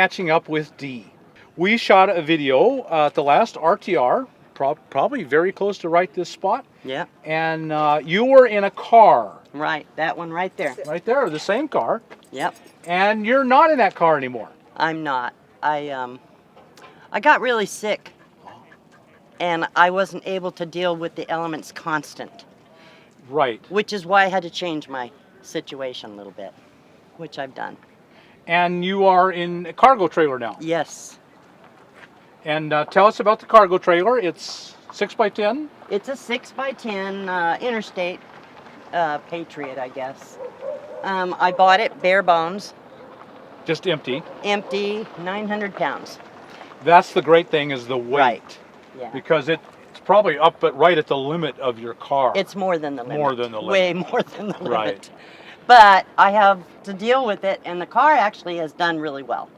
Catching up with Dee. We shot a video at the last RTR, probably very close to right this spot. Yeah. And you were in a car. Right, that one right there. Right there, the same car. Yep. And you're not in that car anymore. I'm not. I got really sick, and I wasn't able to deal with the elements constant. Right. Which is why I had to change my situation a little bit, which I've done. And you are in a cargo trailer now. Yes. And tell us about the cargo trailer. It's 6x10. It's a 6x10 Interstate Patriot, I guess. I bought it bare bones. Just empty. Empty, 900 pounds. That's the great thing, is the weight. Right. Yeah. Because it's probably up right at the limit of your car. It's more than the limit. More than the limit. Way more than the limit. Right. But I have to deal with it, and the car actually has done really well.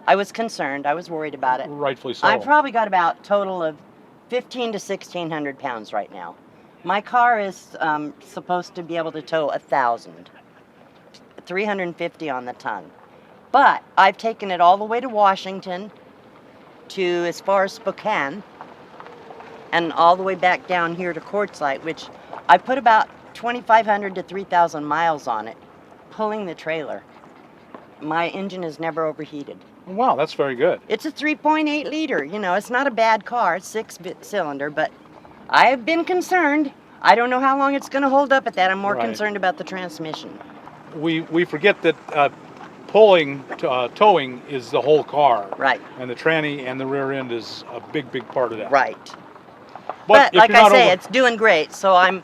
I was concerned. I was worried about it. Rightfully so. I've probably got about a total of 1,500 to 1,600 pounds right now. My car is supposed to be able to tow 1,000, 350 on the ton. But I've taken it all the way to Washington, to as far as Spokane, and all the way back down here to Quartzsite, which I put about 2,500 to 3,000 miles on it, pulling the trailer. My engine has never overheated. Wow, that's very good. It's a 3.8 liter. You know, it's not a bad car. It's 6-cylinder, but I have been concerned. I don't know how long it's going to hold up at that. I'm more concerned about the transmission. We forget that towing is the whole car. Right. And the tranny and the rear end is a big part of that. Right. But if like you're I not say, it's doing great. So I'm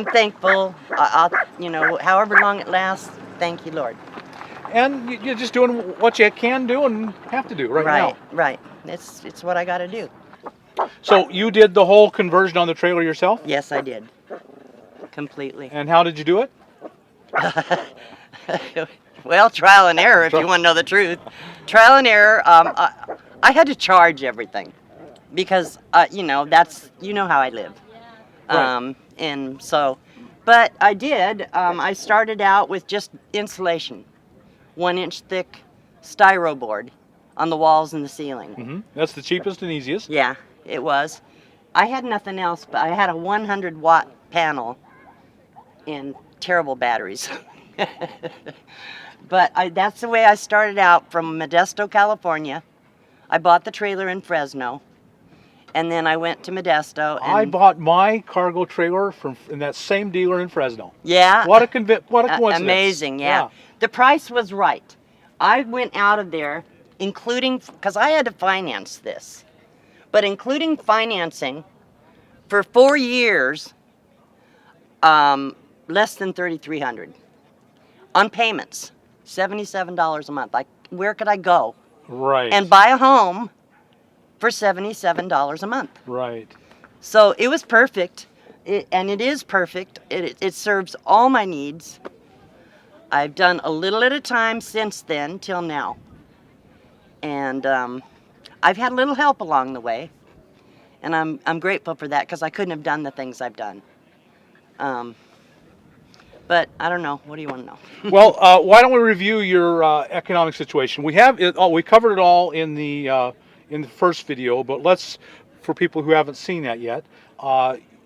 thankful. I'll, you know, however long it lasts, thank you, Lord. And you're just doing what you can do and have to do right now. Right. It's what I got to do. So you did the whole conversion on the trailer yourself? Yes, I did. Completely. And how did you do it? Well, trial and error, if you want to know the truth. Trial and error. I had to charge everything because you know how I live. Right. And so, but I did. I started out with just insulation, 1-inch thick styro board on the walls and the ceiling. Mm-hmm. That's the cheapest and easiest. Yeah, it was. I had nothing else, but I had a 100-watt panel and terrible batteries. But that's the way I started out, from Modesto, California. I bought the trailer in Fresno, and then I went to Modesto. And I bought my cargo trailer from that same dealer in Fresno. Yeah. What a coincidence. Amazing, yeah. The price was right. I went out of there, including, because I had to finance this, but including financing for 4 years, less than $3,300 on payments. $77 a month. Where could I go? Right. And buy a home for $77 a month. Right. So it was perfect, and it is perfect. It serves all my needs. I've done a little at a time since then till now. And I've had a little help along the way, and I'm grateful for that, because I couldn't have done the things I've done. But I don't know. What do you want to know? Well, why don't we review your economic situation? We have it. We covered it all in the first video, but let's, for people who haven't seen that yet,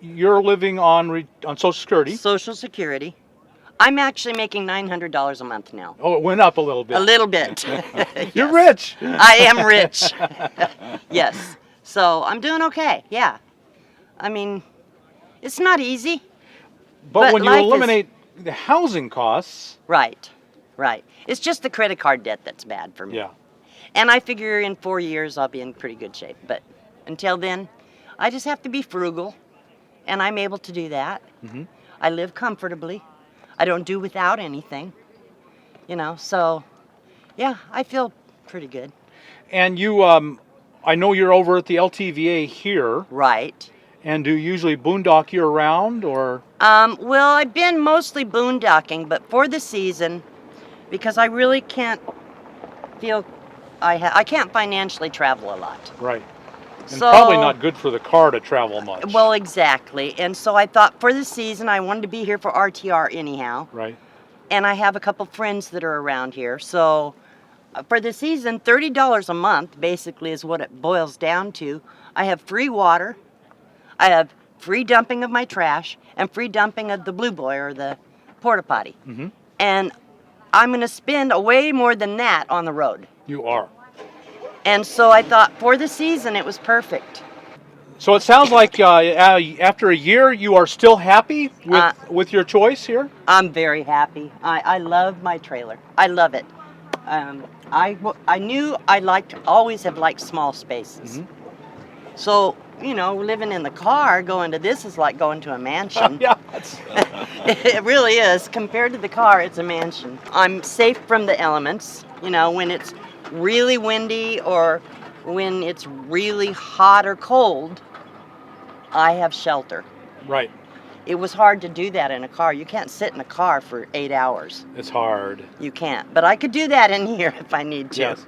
you're living on Social Security. Social Security. I'm actually making $900 a month now. Oh, it went up a little bit. A little bit. You're rich. I am rich. Yes. So I'm doing okay. Yeah. I mean, it's not easy. But when you eliminate the housing costs. Right. It's just the credit card debt that's bad for me. Yeah. And I figure in 4 years I'll be in pretty good shape. But until then, I just have to be frugal, and I'm able to do that. Mm-hmm. I live comfortably. I don't do without anything. You know, so yeah, I feel pretty good. And you, I know you're over at the LTVA here. Right. And do you usually boondock year-round, or? Well, I've been mostly boondocking, but for the season, because I really can't feel, I can't financially travel a lot. Right. And probably not good for the car to travel much. Well, exactly. And so I thought for the season, I wanted to be here for RTR anyhow. Right. And I have a couple friends that are around here, so For the season, $30 a month basically is what it boils down to. I have free water, I have free dumping of my trash, and free dumping of the blue boy or the porta potty. Mm-hmm. And I'm going to spend way more than that on the road. You are. And so I thought for the season it was perfect. So it sounds like after a year, you are still happy with your choice here. I'm very happy. I love my trailer. I love it. I knew always have liked small spaces. Mm-hmm. So, you know, living in the car, going to this is like going to a mansion. Yeah. It really is. Compared to the car, it's a mansion. I'm safe from the elements. You know, when it's really windy or when it's really hot or cold, I have shelter. Right. It was hard to do that in a car. You can't sit in a car for 8 hours. It's hard. You can't. But I could do that in here if I need to. Yes.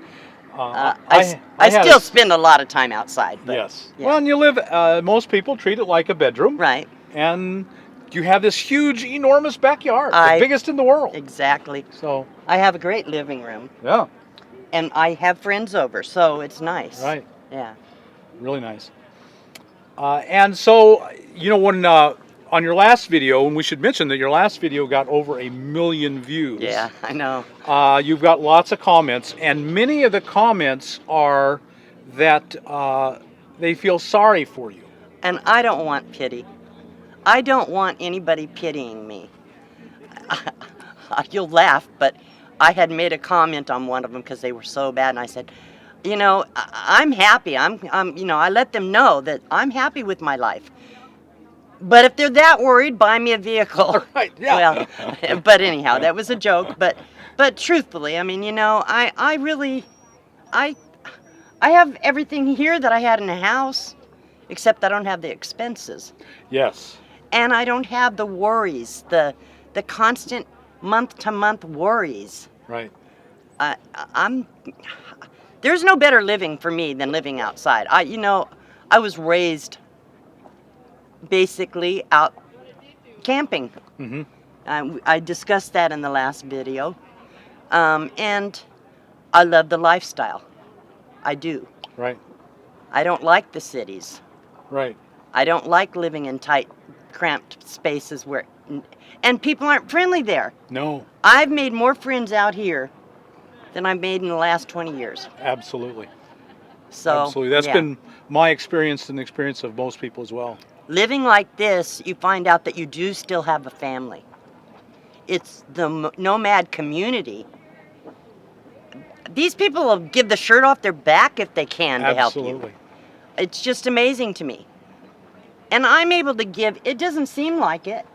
I still spend a lot of time outside. But, yes. yeah. Well, and you live, most people treat it like a bedroom. Right. And you have this huge, enormous backyard, the biggest in the world. Exactly. So. I have a great living room. Yeah. And I have friends over, so it's nice. Right. Yeah. Really nice. And so, you know, when on your last video, and we should mention that your last video got over 1 million views. Yeah, I know. You've got lots of comments, and many of the comments are that they feel sorry for you. And I don't want pity. I don't want anybody pitying me. You'll laugh, but I had made a comment on one of them because they were so bad, and I said, you know, I'm happy. You know, I let them know that I'm happy with my life. But if they're that worried, buy me a vehicle. Right, yeah. Well, but anyhow, that was a joke. But truthfully, I mean, you know, I really have everything here that I had in the house, except I don't have the expenses. Yes. And I don't have the worries, the constant month-to-month worries. Right. There's no better living for me than living outside. I was raised basically out camping. Mm-hmm. I discussed that in the last video. And I love the lifestyle. I do. Right. I don't like the cities. Right. I don't like living in tight, cramped spaces and people aren't friendly there. No. I've made more friends out here than I've made in the last 20 years. Absolutely. So, absolutely. That's been my experience and the experience of most people as well. Living like this, you find out that you do still have a family. It's the nomad community. These people will give the shirt off their back if they can to help you. Absolutely. It's just amazing to me. And I'm able to give, it doesn't seem like it,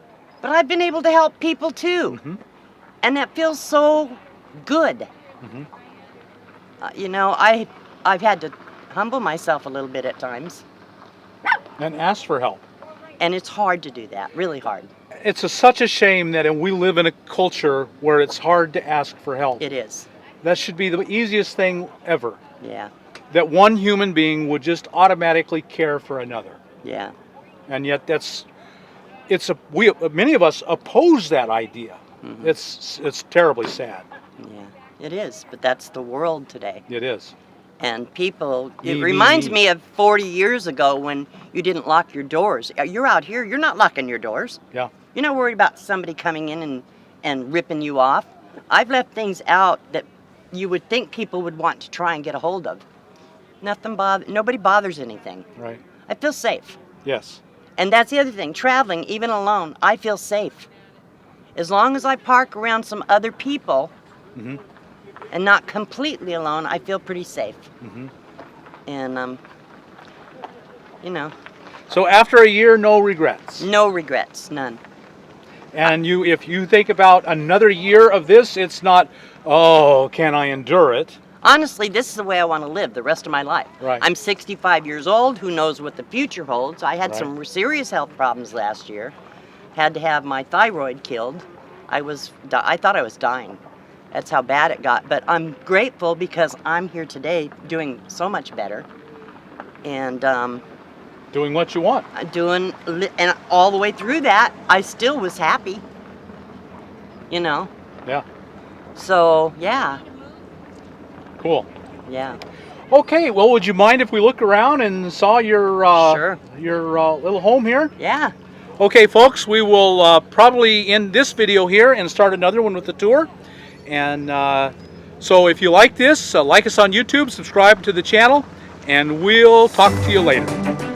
but I've been able to help people too. Mm-hmm. And that feels so good. Mm-hmm. You know, I've had to humble myself a little bit at times. And ask for help. And it's hard to do that, really hard. It's such a shame that we live in a culture where it's hard to ask for help. It is. That should be the easiest thing ever. Yeah. That one human being would just automatically care for another. Yeah. And yet many of us oppose that idea. Mm-hmm. It's terribly sad. Yeah, it is, but that's the world today. It is. And people, it reminds me of 40 years ago when you didn't lock your doors. You're out here, you're not locking your doors. Yeah. You're not worried about somebody coming in and ripping you off. I've left things out that you would think people would want to try and get a hold of. Nobody bothers anything. Right. I feel safe. Yes. And that's the other thing, traveling, even alone, I feel safe. As long as I park around some other people, mm-hmm. and not completely alone, I feel pretty safe. Mm-hmm. And, you know. So after a year, no regrets? No regrets, none. And if you think about another year of this, it's not, oh, can I endure it? Honestly, this is the way I want to live the rest of my life. Right. I'm 65 years old. Who knows what the future holds? I had some serious health problems last year. Had to have my thyroid killed. I thought I was dying. That's how bad it got. But I'm grateful because I'm here today doing so much better. And doing what you want. And all the way through that, I still was happy. You know? Yeah. So, yeah. Cool. Yeah. Okay, well, would you mind if we look around and saw your Sure. little home here? Yeah. Okay, folks, we will probably end this video here and start another one with the tour. And so if you like this, like us on YouTube, subscribe to the channel, and we'll talk to you later.